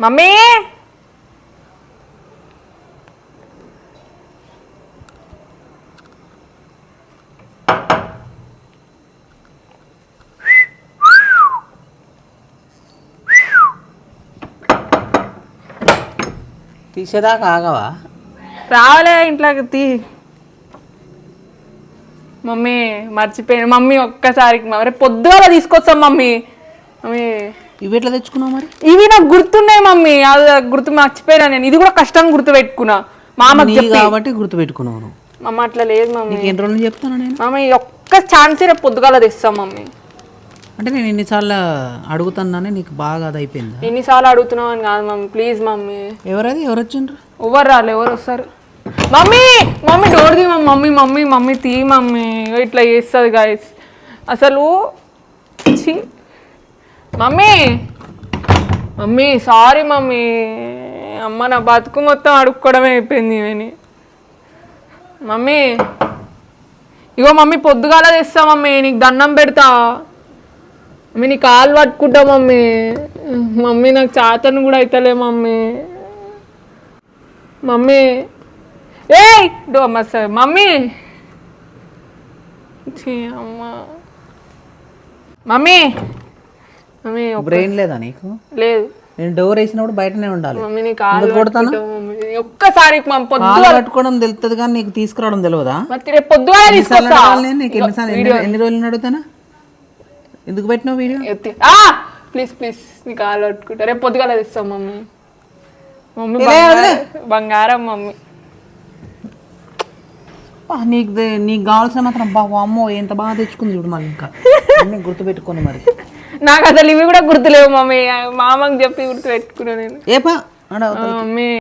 Mummy తీసేదాకా ఆగవా? రావాలే ఇంట్లోకి తీ. మమ్మీ మర్చిపోయాను మమ్మీ, ఒక్కసారికి రేపు పొద్దుగా తీసుకొస్తాం మమ్మీ. మమ్మీ ఇవి ఎట్లా తెచ్చుకున్నావు మరి? ఇవి నాకు గుర్తున్నాయి మమ్మీ, అది గుర్తు మర్చిపోయినా నేను. ఇది కూడా కష్టంగా గుర్తు పెట్టుకున్నా మా అమ్మకి కాబట్టి గుర్తు పెట్టుకున్నావు. మమ్మ అట్లా లేదు మమ్మీ. ఎన్ని రోజులు చెప్తాను నేను? మమ్మీ ఒక్క ఛాన్స్ రేపు పొద్దుగాల తెస్తాం మమ్మీ. అంటే నేను ఎన్నిసార్లు అడుగుతున్నానే నీకు బాగా అది అయిపోయింది. ఎన్నిసార్లు అడుగుతున్నావు అని కాదు మమ్మీ, ప్లీజ్ మమ్మీ. ఎవరది? ఎవరు వచ్చిండ్రు? ఎవరు రాలే, ఎవరు వస్తారు? మమ్మీ మమ్మీ డోర్ తీ మమ్మీ. మమ్మీ మమ్మీ తీ మమ్మీ, ఇట్లా చేస్తుంది గాయస్ అసలు. Mummy mummy sorry mummy. అమ్మ నా బతుకు మొత్తం అడుక్కోవడమే అయిపోయింది ఇవని. మమ్మీ ఇగో మమ్మీ పొద్దుగాల తెస్తా మమ్మీ, నీకు దండం పెడతా మమ్మీ, నీ కాలు పట్టుకుంటా మమ్మీ. మమ్మీ నాకు చాతను కూడా అవుతలే మమ్మీ. మమ్మీ ఏయ్ డో అమ్మ సార్ మమ్మీ. అమ్మ మమ్మీ మమ్మీ బ్రెయిన్ లేదా నీకు? లేదు. నేను డోర్ వేసినప్పుడు బయటనే ఉండాలి. మమ్మీ నీ కాలు కొడతాను ఒక్కసారి పొద్దుగా పట్టుకోవడం తెలుస్తుంది కానీ నీకు తీసుకురావడం తెలియదా? రేపు పొద్దుగా తీసుకొస్తా. నీకు ఎన్ని రోజులు అడుగుతానా? ఎందుకు పెట్టినావు వీడియో? ప్లీజ్ ప్లీజ్ నీ కాలు పట్టుకుంటా, రేపు పొద్దుగాల తెస్తాం మమ్మీ. మమ్మీ బంగారం మమ్మీ. నీకు కావాల్సిన మాత్రం అమ్మో ఎంత బాగా తెచ్చుకుంది చూడు. మళ్ళీ ఇంకా గుర్తు పెట్టుకోను మరి. నాకు అసలు ఇవి కూడా గుర్తులేవు మమ్మీ, మా అమ్మకి చెప్పి గుర్తు పెట్టుకున్నా నేను. ఏపా మమ్మీ